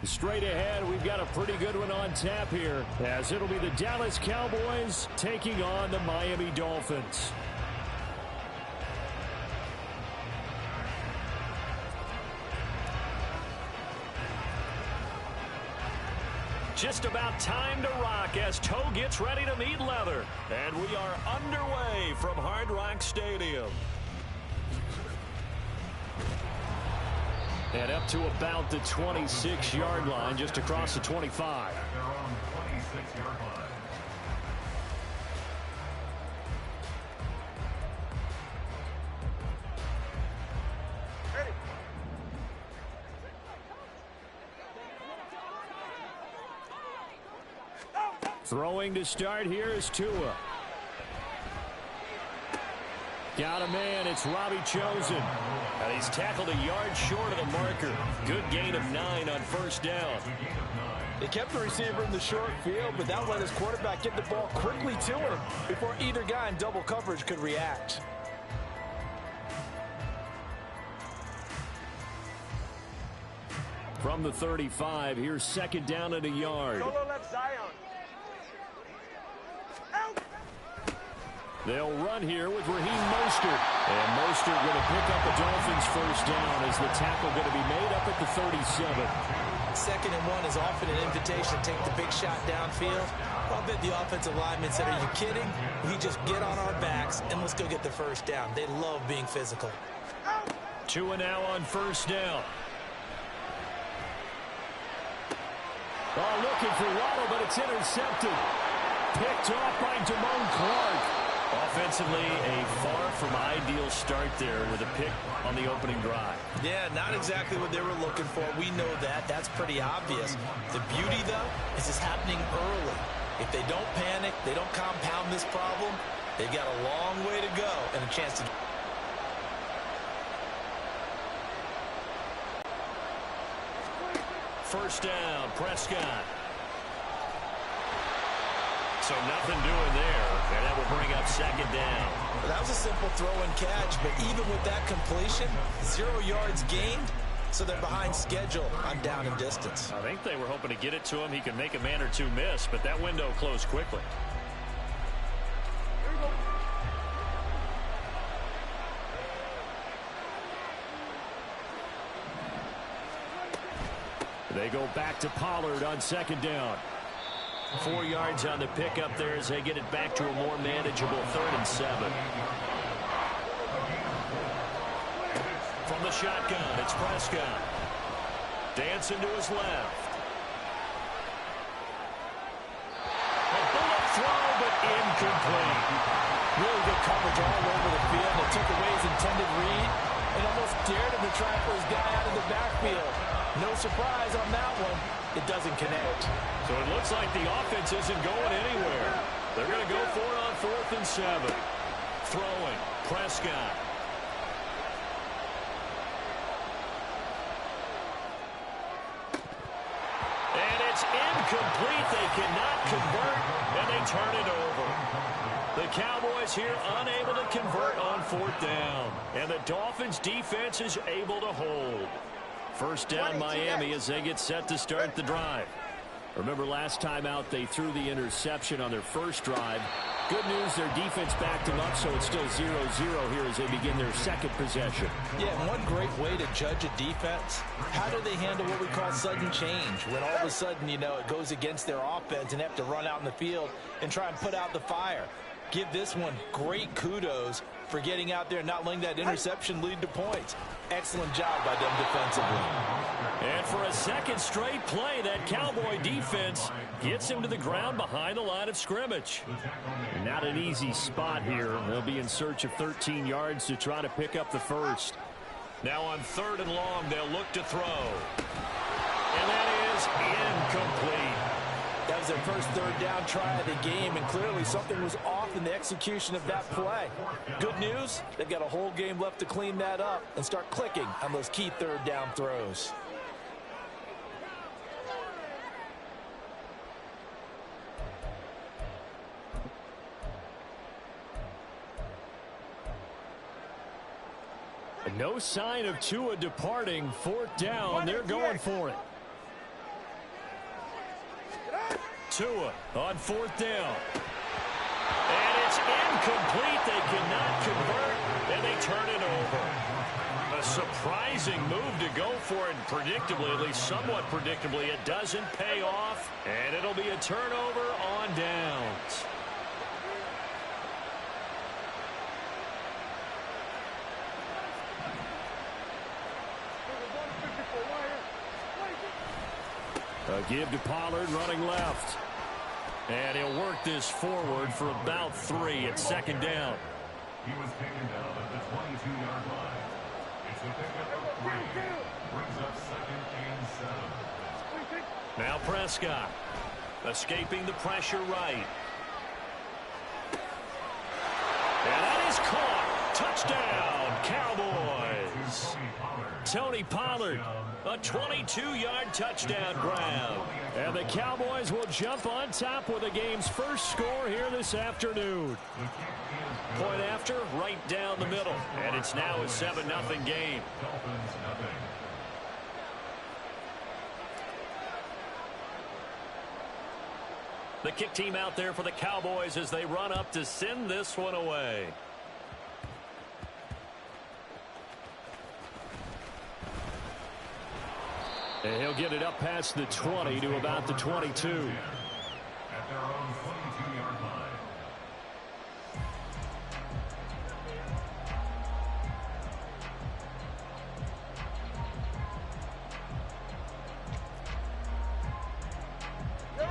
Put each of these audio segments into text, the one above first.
Straight ahead, we've got a pretty good one on tap here, as it'll be the Dallas Cowboys taking on the Miami Dolphins. Just about time to rock as Toe gets ready to meet leather. And we are underway from Hard Rock Stadium. And up to about the 26-yard line, just across the 25. They're on the 26-yard line. Throwing to start here is Tua. Got a man, it's Robbie Chosen. And he's tackled a yard short of the marker. Good gain of 9 on first down. They kept the receiver in the short field, but that let his quarterback get the ball quickly to him before either guy in double coverage could react. From the 35, here's second down and a yard. Solo left Zion. They'll run here with Raheem Mostert. And Mostert going to pick up the Dolphins' first down as the tackle going to be made up at the 37. 2nd and 1 is often an invitation to take the big shot downfield. I'll bet the offensive lineman said, are you kidding? We just get on our backs and let's go get the first down. They love being physical. Tua now on first down. Oh, looking for Waddle, but it's intercepted. Picked off by Damone Clark. Offensively, a far from ideal start there with a pick on the opening drive. Yeah, not exactly what they were looking for. We know that. That's pretty obvious. The beauty, though, is it's happening early. If they don't panic, they don't compound this problem, they've got a long way to go and a chance to... First down, Prescott. So nothing doing there, and that will bring up second down. Well, that was a simple throw and catch, but even with that completion, 0 yards gained, so they're behind schedule on down and distance. I think they were hoping to get it to him. He could make a man or two miss, but that window closed quickly. They go back to Pollard on second down. 4 yards on the pickup there as they get it back to a more manageable 3rd and 7. From the shotgun, it's Prescott. Dancing to his left. A bullet throw, but incomplete. Really good coverage all over the field. It took away his intended read and almost dared him to try for his guy out of the backfield. No surprise on that one. It doesn't connect. So it looks like the offense isn't going anywhere. They're going to go for it on 4th and 7. Throwing, Prescott. And it's incomplete. They cannot convert, and they turn it over. The Cowboys here unable to convert on 4th down. And the Dolphins defense is able to hold. First down Miami as they get set to start the drive. Remember last time out they threw the interception on their first drive. Good news, their defense backed them up, so it's still 0-0 here as they begin their second possession. Yeah, one great way to judge a defense, how do they handle what we call sudden change? When all of a sudden, you know, it goes against their offense and they have to run out in the field and try and put out the fire. Give this one great kudos for getting out there and not letting that interception lead to points. Excellent job by them defensively. And for a second straight play, that Cowboy defense gets him to the ground behind the line of scrimmage. Not an easy spot here. They'll be in search of 13 yards to try to pick up the first. Now on 3rd and long, they'll look to throw. And that is incomplete. That was their first 3rd down try of the game, and clearly something was off in the execution of that play. Good news, they've got a whole game left to clean that up and start clicking on those key 3rd down throws. No sign of Tua departing. 4th down, they're going for it. Tua on 4th down. And it's incomplete. They cannot convert, and they turn it over. A surprising move to go for it, predictably, at least somewhat predictably. It doesn't pay off, and it'll be a turnover on downs. A give to Pollard running left. And he'll work this forward for about 3 at 2nd down. He was taken down at the 22-yard line. It's a pickup of 3. Brings up 2nd and 7. Now Prescott escaping the pressure right. And that is caught. Touchdown, Cowboys. Tony Pollard, a 22-yard touchdown grab. And the Cowboys will jump on top with the game's first score here this afternoon. Point after, right down the middle. And it's now a 7-0 game. The kick team out there for the Cowboys as they run up to send this one away. And he'll get it up past the 20 to about the 22. At their own 22-yard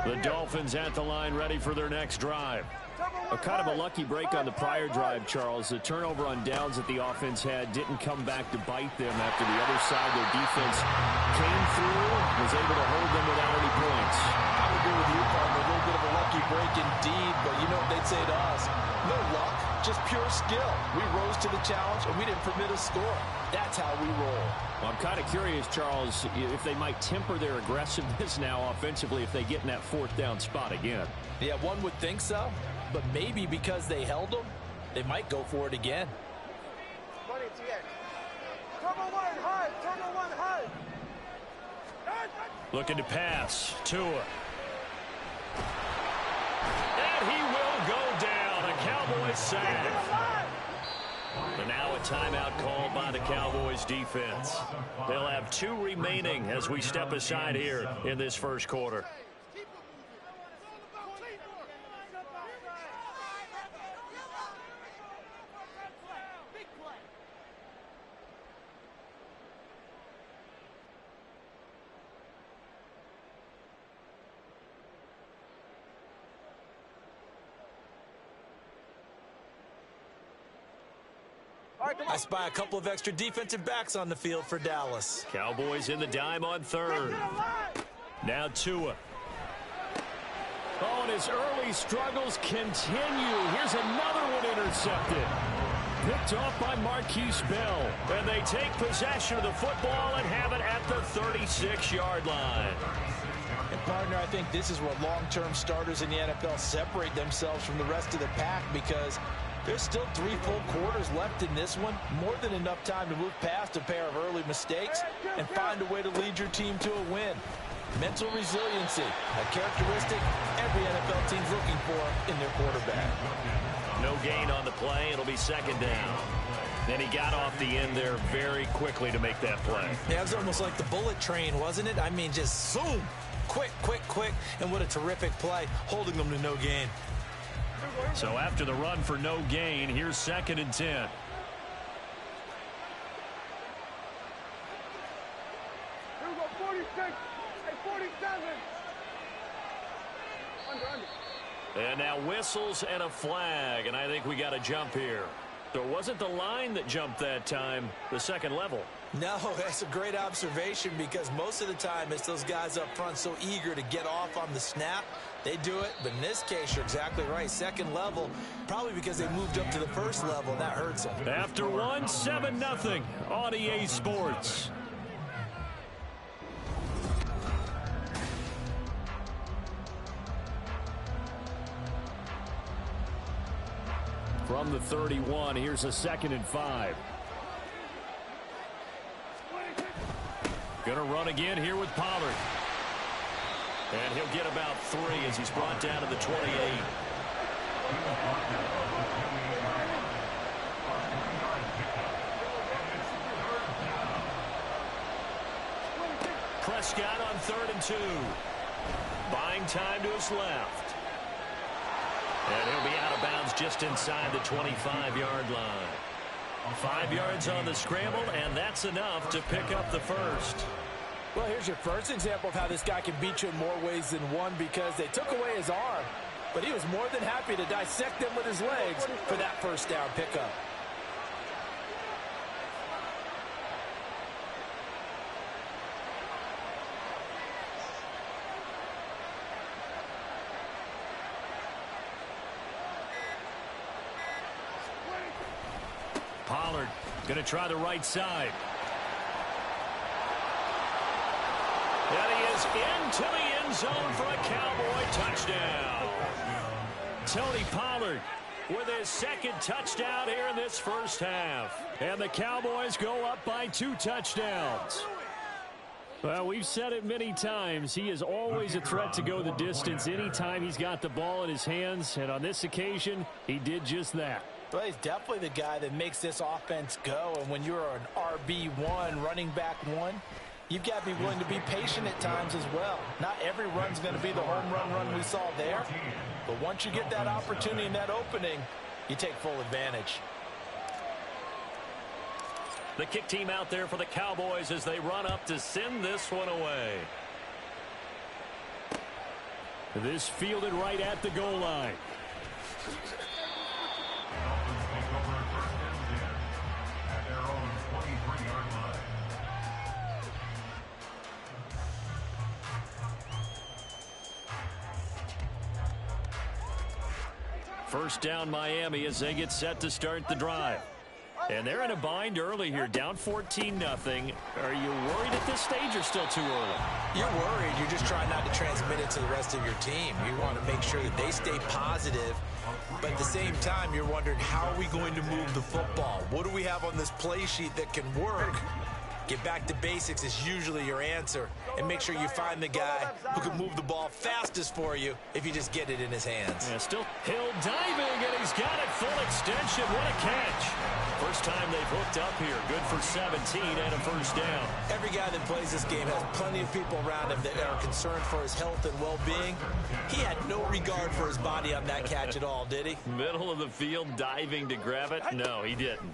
line. The Dolphins at the line ready for their next drive. A kind of a lucky break on the prior drive, Charles. The turnover on downs that the offense had didn't come back to bite them after the other side. Their defense came through, was able to hold them without any points. I would agree with you, partner. A little bit of a lucky break indeed, but you know what they'd say to us? No luck, just pure skill. We rose to the challenge, and we didn't permit a score. That's how we roll. Well, I'm kind of curious, Charles, if they might temper their aggressiveness now offensively if they get in that 4th down spot again. Yeah, one would think so. But maybe because they held them, they might go for it again. Looking to pass. Tua. And he will go down. A Cowboys sack. And now a timeout called by the Cowboys defense. They'll have 2 remaining as we step aside here in this first quarter. I spy a couple of extra defensive backs on the field for Dallas. Cowboys in the dime on 3rd. Now Tua. Oh, and his early struggles continue. Here's another one intercepted. Picked off by Marquise Bell. And they take possession of the football and have it at the 36-yard line. And, partner, I think this is where long-term starters in the NFL separate themselves from the rest of the pack because there's still 3 full quarters left in this one. More than enough time to move past a pair of early mistakes and find a way to lead your team to a win. Mental resiliency, a characteristic every NFL team's looking for in their quarterback. No gain on the play. It'll be 2nd down. Then he got off the end there very quickly to make that play. Yeah, it was almost like the bullet train, wasn't it? I mean, just zoom. Quick, quick, quick. And what a terrific play, holding them to no gain. So after the run for no gain, here's 2nd and 10. And now whistles and a flag, and I think we got a jump here. So it wasn't the line that jumped that time, the second level. No, that's a great observation because most of the time it's those guys up front so eager to get off on the snap. They do it, but in this case, you're exactly right. Second level, probably because they moved up to the first level, and that hurts them. After one, 7-0 on EA Sports. From the 31, here's a 2nd and 5. Gonna run again here with Pollard. And he'll get about 3 as he's brought down to the 28. Prescott on 3rd and 2. Buying time to his left. And he'll be out of bounds just inside the 25-yard line. 5 yards on the scramble, and that's enough to pick up the first. Well, here's your first example of how this guy can beat you in more ways than one, because they took away his arm, but he was more than happy to dissect them with his legs for that first down pickup. Pollard going to try the right side. And he is into the end zone for a Cowboy touchdown. Tony Pollard with his second touchdown here in this first half. And the Cowboys go up by 2 touchdowns. Well, we've said it many times. He is always a threat to go the distance anytime he's got the ball in his hands. And on this occasion, he did just that. Well, he's definitely the guy that makes this offense go. And when you're an RB1, running back 1, you've got to be willing to be patient at times as well. Not every run's going to be the home run we saw there. But once you get that opportunity and that opening, you take full advantage. The kick team out there for the Cowboys as they run up to send this one away. This fielded right at the goal line. First down Miami as they get set to start the drive. And they're in a bind early here, down 14-0. Are you worried at this stage or still too early? You're worried. You're just trying not to transmit it to the rest of your team. You want to make sure that they stay positive. But at the same time, you're wondering, how are we going to move the football? What do we have on this play sheet that can work? Get back to basics is usually your answer. And make sure you find the guy who can move the ball fastest for you if you just get it in his hands. Yeah, still Hill diving, and he's got it full extension. What a catch. First time they've hooked up here. Good for 17 and a first down. Every guy that plays this game has plenty of people around him that are concerned for his health and well-being. He had no regard for his body on that catch at all, did he? Middle of the field diving to grab it? No, he didn't.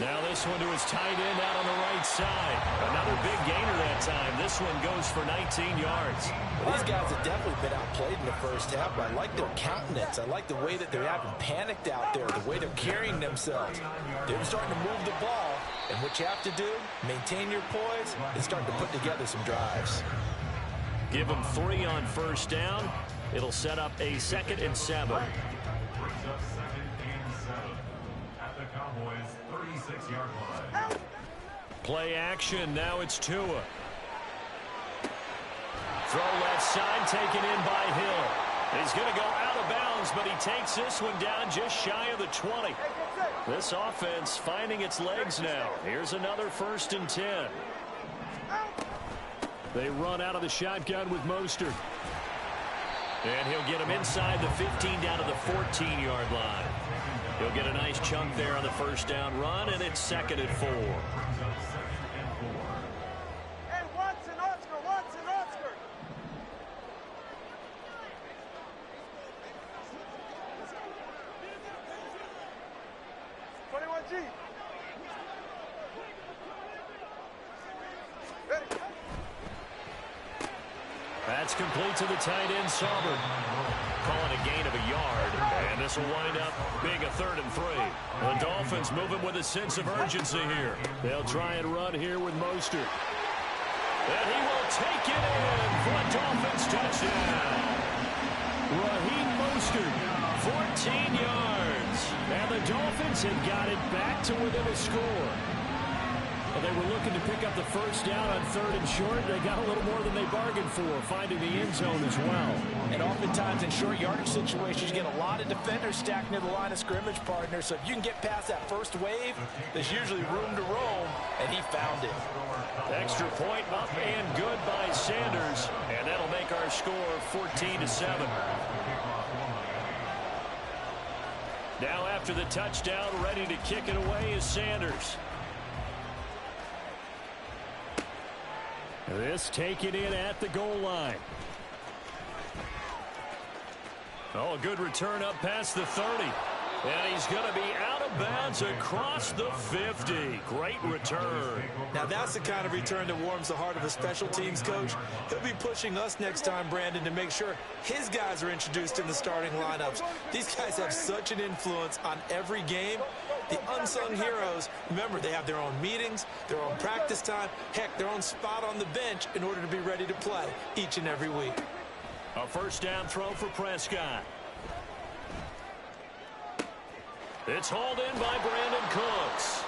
Now this one to his tight end out on the right side. Another big gainer that time. This one goes for 19 yards. Well, these guys have definitely been outplayed in the first half, but I like their countenance. I like the way that they haven't panicked out there, the way they're carrying themselves. They're starting to move the ball, and what you have to do, maintain your poise, and start to put together some drives. Give them 3 on first down. It'll set up a 2nd and 7. Brings up 2nd and 7 at the Cowboys' 36-yard line. Play action. Now it's Tua. Throw left side, taken in by Hill. He's going to go out of bounds, but he takes this one down just shy of the 20. This offense finding its legs now. Here's another 1st and 10. They run out of the shotgun with Mostert. And he'll get him inside the 15 down to the 14-yard line. He'll get a nice chunk there on the first down run, and it's 2nd and 4. Hey, Watson, Oscar. 21G. Ready. That's complete to the tight end, Sauber. Calling a gain of a yard, and this will wind up being a 3rd and 3. The Dolphins moving with a sense of urgency here. They'll try and run here with Mostert. And he will take it in for a Dolphins touchdown. Raheem Mostert, 14 yards. And the Dolphins have got it back to within a score. Well, they were looking to pick up the first down on 3rd and short. They got a little more than they bargained for, finding the end zone as well. And oftentimes in short yardage situations, you get a lot of defenders stacked near the line of scrimmage, partner. So if you can get past that first wave, there's usually room to roam, and he found it. Extra point up and good by Sanders, and that'll make our score 14-7. Now after the touchdown, ready to kick it away is Sanders. This taken in at the goal line. Oh, a good return up past the 30. And he's going to be out of bounds across the 50. Great return. Now that's the kind of return that warms the heart of a special teams coach. He'll be pushing us next time, Brandon, to make sure his guys are introduced in the starting lineups. These guys have such an influence on every game. The unsung heroes, remember, they have their own meetings, their own practice time, heck, their own spot on the bench in order to be ready to play each and every week. A first down throw for Prescott. It's hauled in by Brandon Cooks.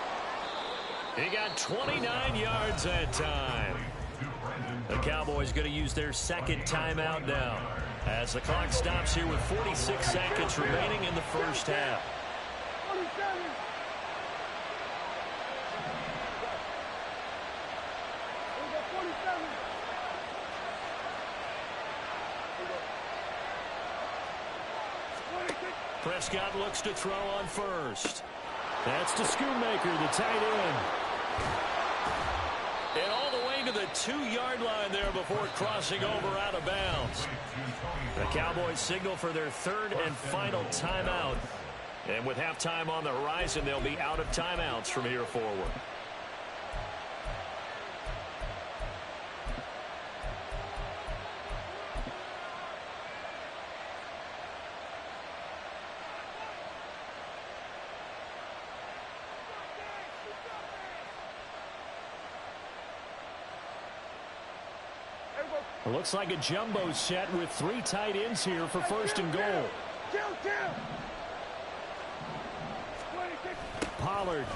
He got 29 yards that time. The Cowboys going to use their second timeout now as the clock stops here with 46 seconds remaining in the first half. Prescott looks to throw on first. That's to Schoonmaker, the tight end. And all the way to the 2-yard line there before crossing over out of bounds. The Cowboys signal for their third and final timeout. And with halftime on the horizon, they'll be out of timeouts from here forward. It looks like a jumbo set with 3 tight ends here for first and goal. Pollard.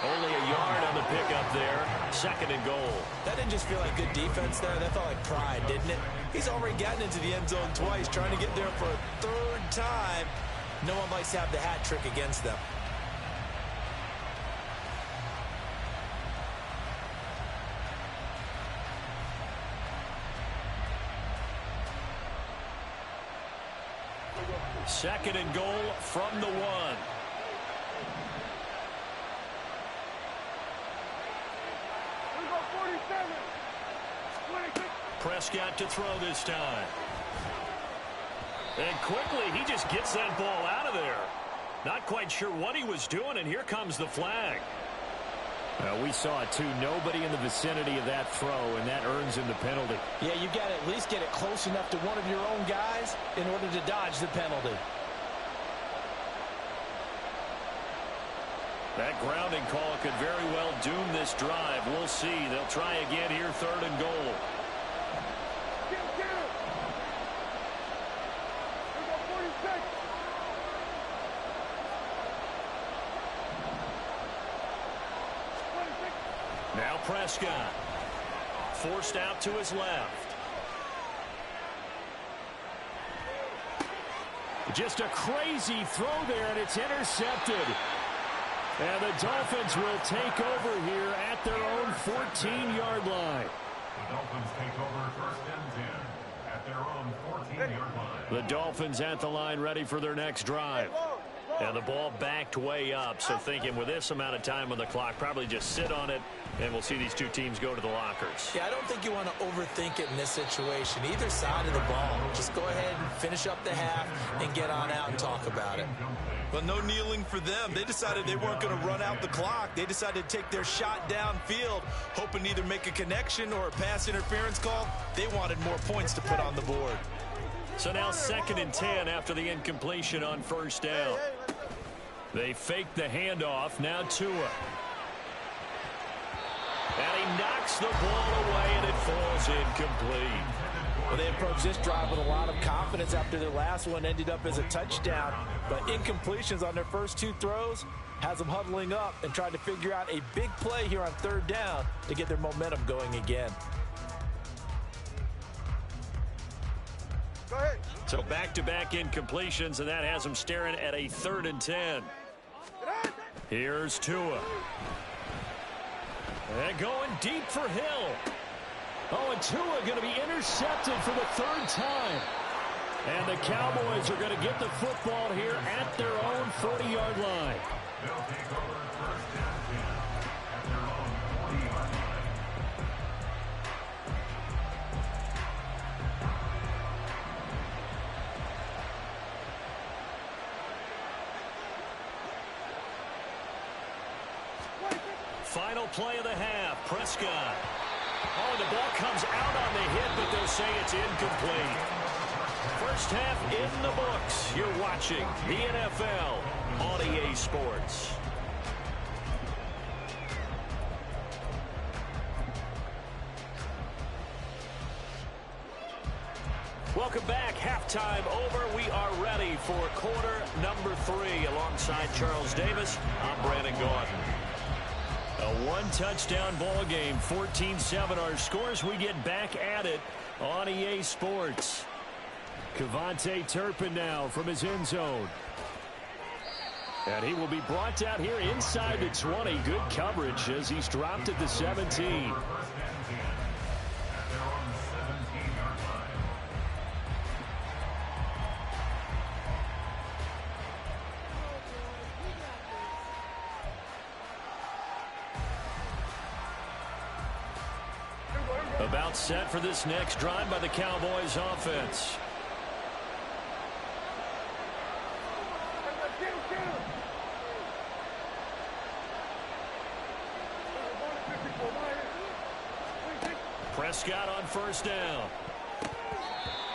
Only a yard on the pickup there. Second and goal. That didn't just feel like good defense there. That felt like pride, didn't it? He's already gotten into the end zone twice, trying to get there for a 3rd time. No one likes to have the hat trick against them. Second and goal from the 1. Prescott to throw this time. And quickly, he just gets that ball out of there. Not quite sure what he was doing, and here comes the flag. We saw it, too. Nobody in the vicinity of that throw, and that earns him the penalty. Yeah, you got to at least get it close enough to one of your own guys in order to dodge the penalty. That grounding call could very well doom this drive. We'll see. They'll try again here, 3rd and goal. Now Prescott. Forced out to his left. Just a crazy throw there, and it's intercepted. And the Dolphins will take over here at their own 14-yard line. The Dolphins take over 1st and 10 at their own 14-yard line. The Dolphins at the line ready for their next drive. And the ball backed way up, so thinking with this amount of time on the clock, probably just sit on it, and we'll see these two teams go to the lockers. Yeah, I don't think you want to overthink it in this situation. Either side of the ball. Just go ahead and finish up the half and get on out and talk about it. Well, no kneeling for them. They decided they weren't going to run out the clock. They decided to take their shot downfield, hoping to either make a connection or a pass interference call. They wanted more points to put on the board. So now 2nd and 10 after the incompletion on first down. They fake the handoff. Now Tua. And he knocks the ball away, and it falls incomplete. Well, they approached this drive with a lot of confidence after their last one ended up as a touchdown. But incompletions on their first 2 throws has them huddling up and trying to figure out a big play here on 3rd down to get their momentum going again. Go ahead. So back-to-back incompletions, and that has them staring at a 3rd and 10. Here's Tua. And going deep for Hill. Oh, and Tua going to be intercepted for the 3rd time. And the Cowboys are going to get the football here at their own 40-yard line. They'll take over 1st and 10 at their own 40-yard line. Final play of the half. Prescott. Oh, and the ball comes out on the hit, but they'll say it's incomplete. First half in the books. You're watching the NFL on EA Sports. Welcome back. Halftime over. We are ready for quarter number 3. Alongside Charles Davis, I'm Brandon Gordon. A 1-touchdown ball game, 14-7 our scores. We get back at it on EA Sports. Kevontae Turpin now from his end zone. And he will be brought down here inside the 20. Good coverage as he's dropped at the 17. About set for this next drive by the Cowboys offense. Prescott on 1st down.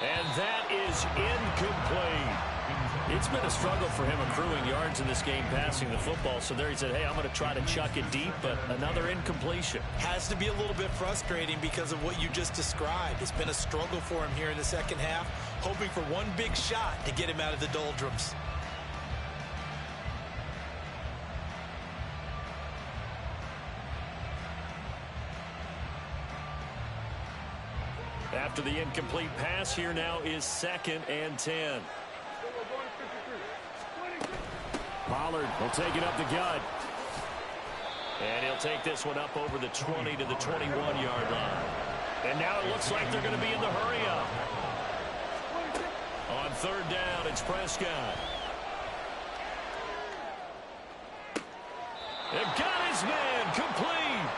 And that is incomplete. It's been a struggle for him accruing yards in this game passing the football. So there he said, hey, I'm going to try to chuck it deep, but another incompletion. Has to be a little bit frustrating because of what you just described. It's been a struggle for him here in the 2nd half, hoping for one big shot to get him out of the doldrums. After the incomplete pass, here now is 2nd and 10. Pollard will take it up the gut. And he'll take this one up over the 20 to the 21-yard line. And now it looks like they're going to be in the hurry-up. On 3rd down, it's Prescott. And got his man complete.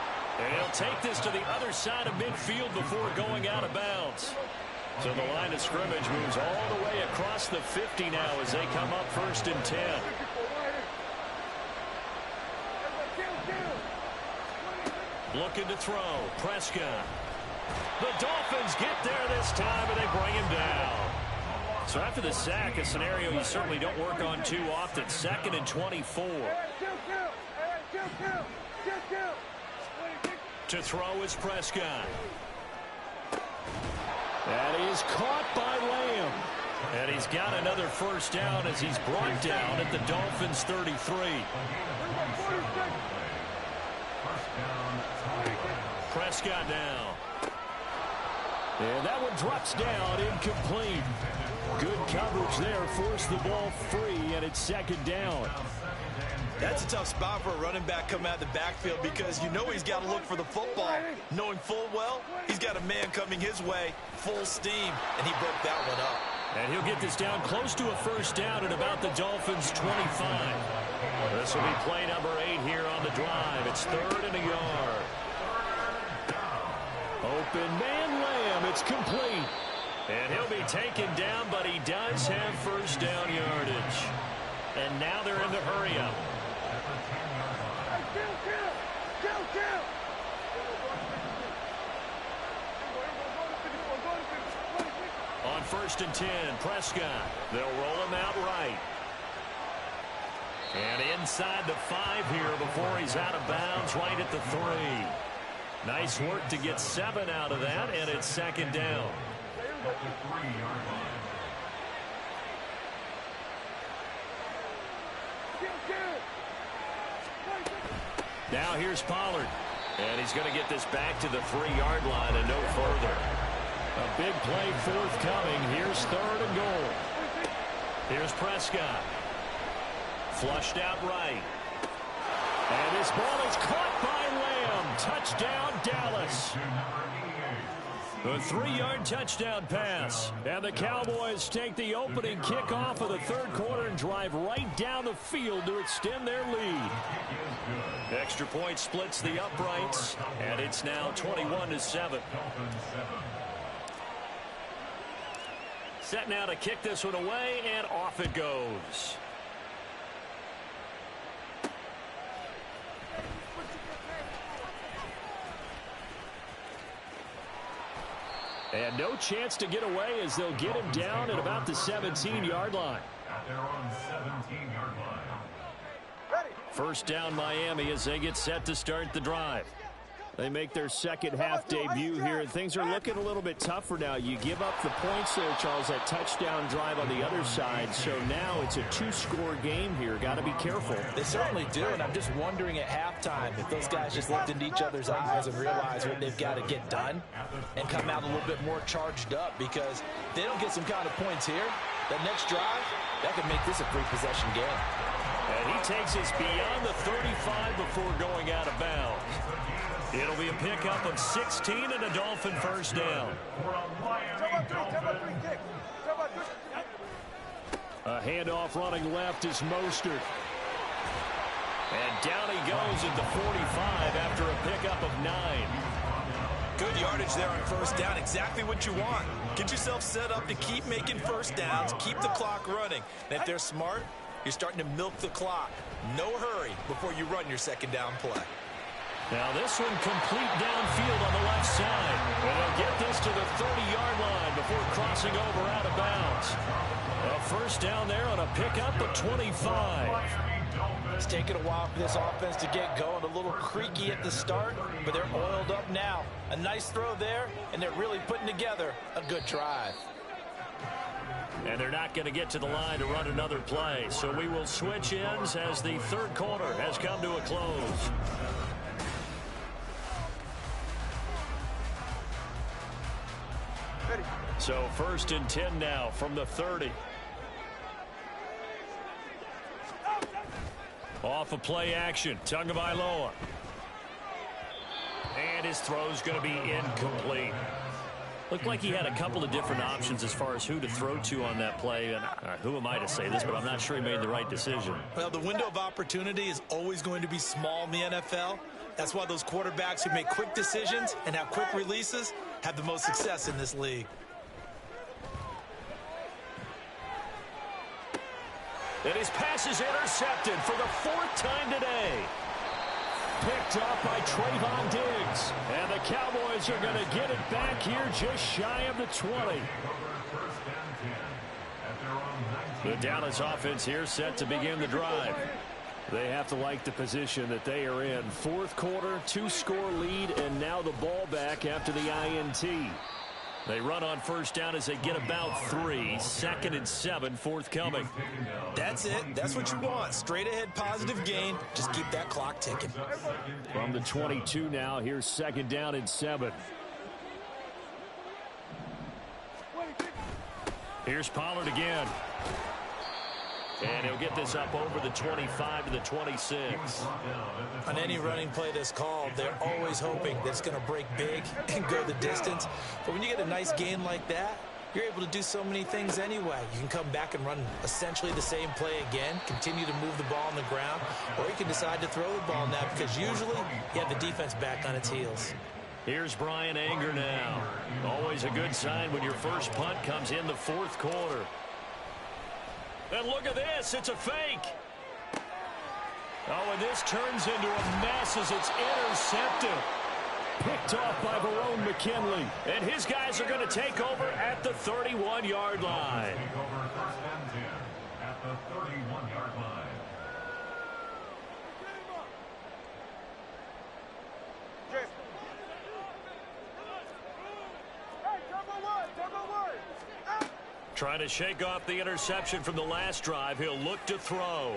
And he'll take this to the other side of midfield before going out of bounds. So the line of scrimmage moves all the way across the 50 now as they come up 1st and 10. Looking to throw. Prescott. The Dolphins get there this time, and they bring him down. So after the sack, a scenario you certainly don't work on too often. 2nd and 24. To throw is Prescott. That is caught by Lamb. And he's got another 1st down as he's brought down at the Dolphins' 33. Prescott now. And that one drops down, incomplete. Good coverage there, forced the ball free, and it's 2nd down. That's a tough spot for a running back coming out of the backfield because you know he's got to look for the football, knowing full well he's got a man coming his way, full steam, and he broke that one up. And he'll get this down close to a 1st down at about the Dolphins' 25. This will be play number 8 here on the drive. It's 3rd and a yard. Open man Lamb. It's complete. And he'll be taken down, but he does have 1st down yardage. And now they're in the hurry-up. On 1st and 10, Prescott. They'll roll him out right. And inside the 5 here before he's out of bounds, right at the 3. Nice work to get 7 out of that, and it's 2nd down. at the 3-yard line. Now here's Pollard. And he's going to get this back to the 3-yard line and no further. A big play forthcoming. Here's 3rd and goal. Here's Prescott. Flushed out right. And his ball is caught by Lamb. Touchdown, Dallas. A 3-yard touchdown pass. And the Cowboys take the opening kickoff of the 3rd quarter and drive right down the field to extend their lead. Extra point splits the uprights, and it's now 21-7. Set now to kick this one away, and off it goes. And no chance to get away as they'll get him down at about the 17-yard line. At their own 17-yard line. First down Miami as they get set to start the drive. They make their second half debut here, and things are looking a little bit tougher now. You give up the points there, Charles, that touchdown drive on the other side. So now it's a 2-score game here. Got to be careful. They certainly do, and I'm just wondering at halftime if those guys just looked into each other's eyes and realize what they've got to get done and come out a little bit more charged up, because they don't get some kind of points here. That next drive, that could make this a 3-possession game. And he takes us beyond the 35 before going out of bounds. It'll be a pickup of 16 and a Dolphin first down. A handoff running left is Mostert. And down he goes at the 45 after a pickup of 9. Good yardage there on first down. Exactly what you want. Get yourself set up to keep making first downs, keep the clock running. And if they're smart, you're starting to milk the clock. No hurry before you run your second down play. Now this one complete downfield on the left side. And they'll get this to the 30-yard line before crossing over out of bounds. A first down there on a pickup of 25. It's taken a while for this offense to get going. A little creaky at the start, but they're oiled up now. A nice throw there, and they're really putting together a good drive. And they're not going to get to the line to run another play. So we will switch ends as the 3rd quarter has come to a close. So 1st and 10 now from the 30. Off of play action, Tagovailoa. And his throw's going to be incomplete. Looked like he had a couple of different options as far as who to throw to on that play. And who am I to say this, but I'm not sure he made the right decision. Well, the window of opportunity is always going to be small in the NFL. That's why those quarterbacks who make quick decisions and have quick releases have the most success in this league. And his pass is intercepted for the 4th time today. Picked off by Trayvon Diggs. And the Cowboys are going to get it back here just shy of the 20. The Dallas offense here set to begin the drive. They have to like the position that they are in. 4th quarter, 2-score lead, and now the ball back after the INT. They run on first down as they get about 3. 2nd and 7 forthcoming. That's it. That's what you want. Straight ahead positive gain. Just keep that clock ticking. From the 22 now, here's 2nd down and 7. Here's Pollard again. And he'll get this up over the 25 to the 26. On any running play that's called, they're always hoping that it's going to break big and go the distance. But when you get a nice gain like that, you're able to do so many things anyway. You can come back and run essentially the same play again, continue to move the ball on the ground, or you can decide to throw the ball now because usually you have the defense back on its heels. Here's Brian Anger now. Always a good sign when your first punt comes in the 4th quarter. And look at this. It's a fake. Oh, and this turns into a mess as it's intercepted. Picked off by Verone McKinley. And his guys are going to take over at the 31-yard line. Take over 1st and 10 at the 31-yard line. Hey, double one, double one. Trying to shake off the interception from the last drive. He'll look to throw.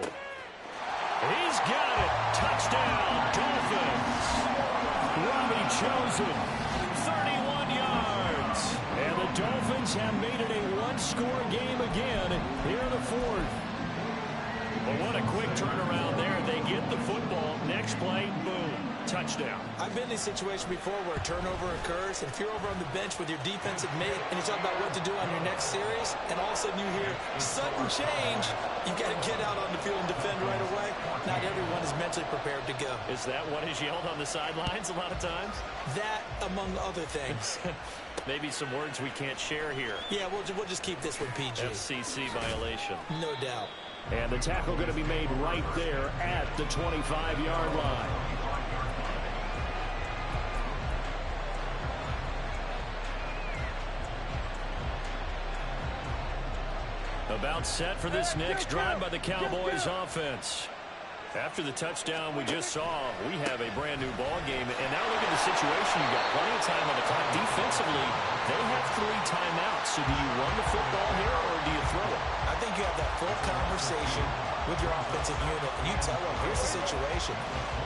He's got it. Touchdown, Dolphins. Robbie Chosen, 31 yards. And the Dolphins have made it a one-score game again here in the fourth. Well, what a quick turnaround there. They get the football. Next play, boom, touchdown. I've been in a situation before where a turnover occurs, and if you're over on the bench with your defensive mate and you talk about what to do on your next series, and all of a sudden you hear sudden change, you got to get out on the field and defend right away. Not everyone is mentally prepared to go. Is that what is yelled on the sidelines a lot of times? That, among other things. Maybe some words we can't share here. Yeah, we'll just keep this one PG. FCC violation. No doubt. And the tackle going to be made right there at the 25-yard line. About set for this next drive by the Cowboys offense. After the touchdown we just saw, we have a brand new ball game. And now look at the situation. You've got plenty of time on the clock. Defensively, they have 3 timeouts. So do you run the football here or do you throw it? I think you have that full conversation with your offensive unit, and you tell them, here's the situation.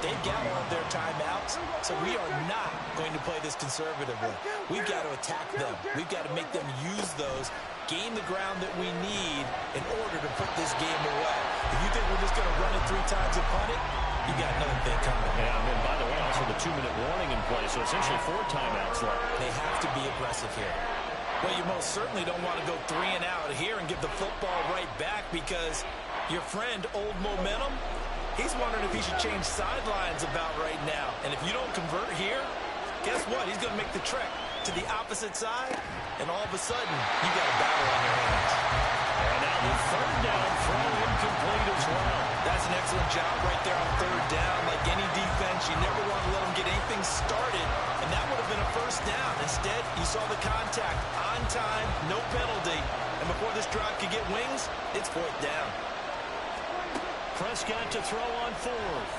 They've got all of their timeouts, so we are not going to play this conservatively. We've got to attack them. We've got to make them use those, gain the ground that we need in order to put this game away. If you think we're just going to run it 3 times and punt it, you got another thing coming. Yeah, and by the way, also the 2-minute warning in play, so essentially 4 timeouts left. They have to be aggressive here. Well, you most certainly don't want to go 3 and out here and give the football right back, because your friend, Old Momentum, he's wondering if he should change sidelines about right now. And if you don't convert here, guess what? He's going to make the trek to the opposite side, and all of a sudden, you got a battle on your hands. And now the 3rd down throw incomplete as well. That's an excellent job right there on 3rd down. Like any defense, you never want to let them get anything started, and that would have been a 1st down. Instead, you saw the contact on time, no penalty, and before this drive could get wings, it's 4th down. Prescott to throw on 4th.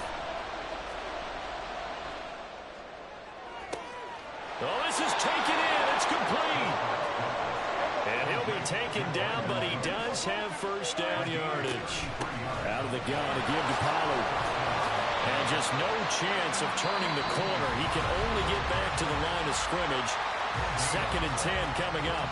Oh, this is taken in. It's complete. And he'll be taken down, but he does have 1st down yardage. Out of the gun to give to Pollard. And just no chance of turning the corner. He can only get back to the line of scrimmage. 2nd and 10 coming up.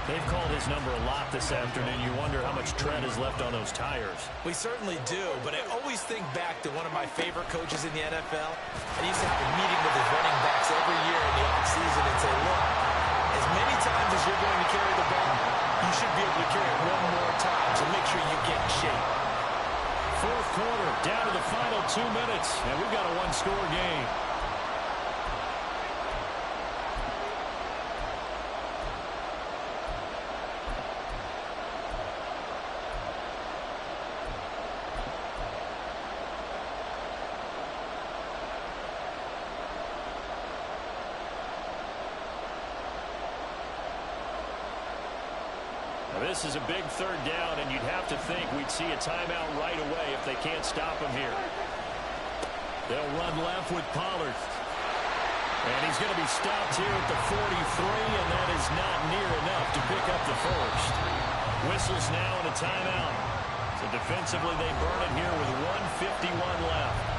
They've called his number a lot this afternoon. You wonder how much tread is left on those tires. We certainly do, but I always think back to one of my favorite coaches in the NFL. And he used to have a meeting with his running backs every year in the offseason and say, look, as many times as you're going to carry the ball, you should be able to carry it 1 more time, so make sure you get in shape. 4th quarter, down to the final 2 minutes, and we've got a 1-score game. This is a big 3rd down, and you'd have to think we'd see a timeout right away if they can't stop him here. They'll run left with Pollard. And he's going to be stopped here at the 43, and that is not near enough to pick up the 1st. Whistles now and a timeout. So defensively, they burn it here with 1:51 left.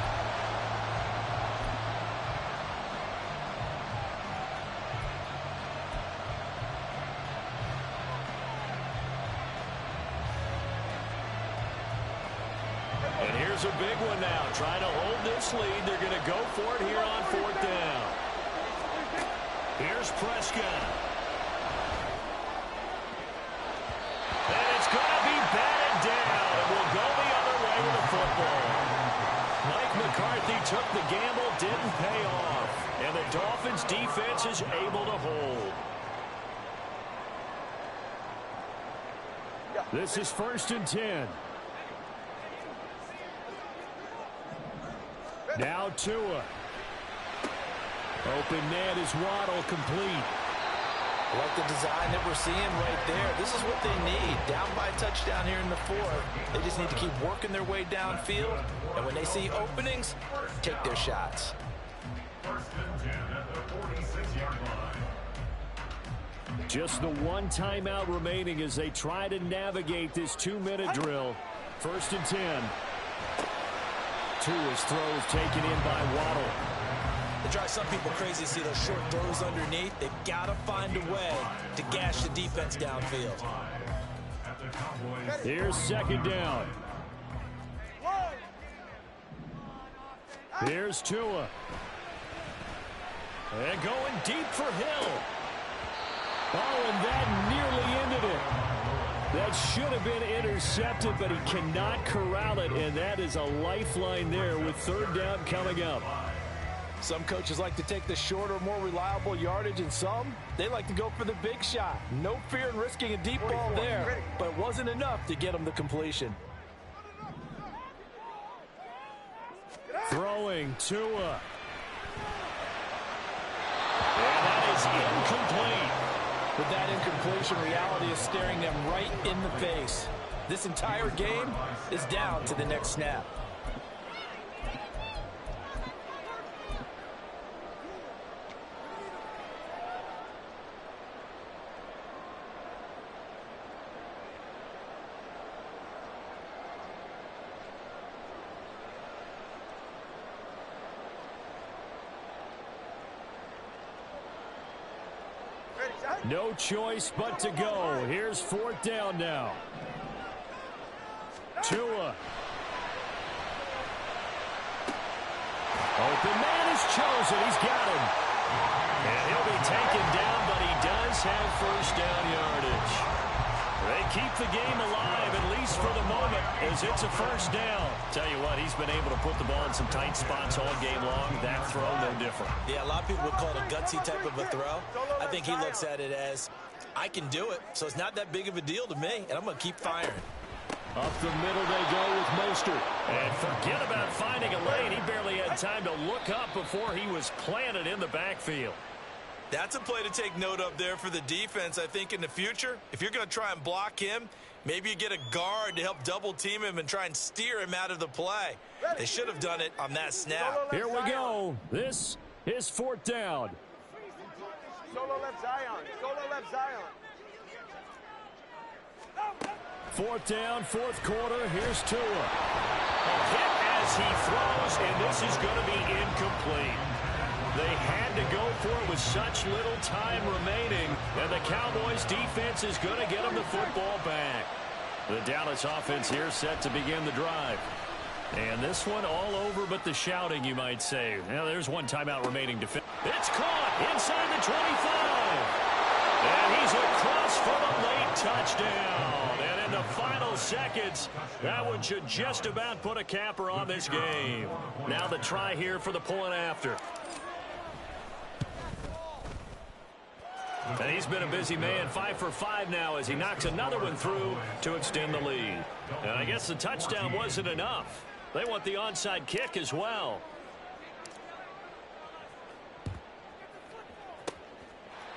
A big one now, trying to hold this lead. They're going to go for it here on 4th down. Here's Prescott. And it's going to be batted down. It will go the other way with the football. Mike McCarthy took the gamble, didn't pay off. And the Dolphins defense is able to hold. This is 1st and 10. Now Tua. Open net is Waddle, complete. Like the design that we're seeing right there. This is what they need. Down by a touchdown here in the 4th. They just need to keep working their way downfield. And when they see openings, take their shots. 1st and 10 at the 46-yard line. Just the one timeout remaining as they try to navigate this 2-minute drill. 1st and 10. Tua's throws taken in by Waddle. It drives some people crazy to see those short throws underneath. They've got to find a way to gash the defense downfield. Here's 2nd down. Here's Tua. And going deep for Hill. Oh, and that nearly ended it. That should have been intercepted, but he cannot corral it, and that is a lifeline there with 3rd down coming up. Some coaches like to take the shorter, more reliable yardage, and some, they like to go for the big shot. No fear in risking a deep ball there, but it wasn't enough to get him the completion. Throwing Tua. And that is incomplete. With that incompletion, reality is staring them right in the face. This entire game is down to the next snap. No choice but to go. Here's 4th down now. Tua. Open man is chosen. He's got him. And he'll be taken down, but he does have 1st down yardage. They keep the game alive, at least for the moment, as it's a 1st down. Tell you what, he's been able to put the ball in some tight spots all game long. That throw, no different. Yeah, a lot of people would call it a gutsy type of a throw. I think he looks at it as, I can do it, so it's not that big of a deal to me, and I'm going to keep firing. Up the middle they go with Mostert. And forget about finding a lane. He barely had time to look up before he was planted in the backfield. That's a play to take note of there for the defense, I think, in the future. If you're going to try and block him, maybe you get a guard to help double team him and try and steer him out of the play. They should have done it on that snap. Here we go. This is 4th down. Solo left Zion. Solo left Zion. 4th down, 4th quarter. Here's Tua. A hit as he throws, and this is going to be incomplete. They had to go for it with such little time remaining, and the Cowboys defense is going to get them the football back. The Dallas offense here set to begin the drive. And this one all over but the shouting, you might say. Now, there's one timeout remaining to finish. It's caught inside the 25. And he's across for the late touchdown. And in the final seconds, that one should just about put a capper on this game. Now the try here for the point after. And he's been a busy man, 5 for 5 now as he knocks another one through to extend the lead. And I guess the touchdown wasn't enough. They want the onside kick as well.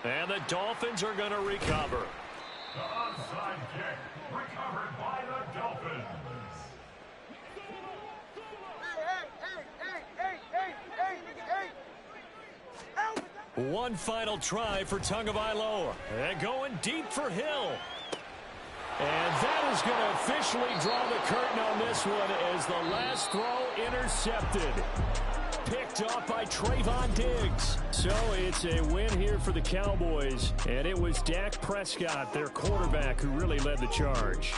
And the Dolphins are going to recover. The onside kick recovered by the Dolphins. One final try for Tagovailoa. And going deep for Hill. And that is going to officially draw the curtain on this one as the last throw intercepted. Picked off by Trayvon Diggs. So it's a win here for the Cowboys. And it was Dak Prescott, their quarterback, who really led the charge.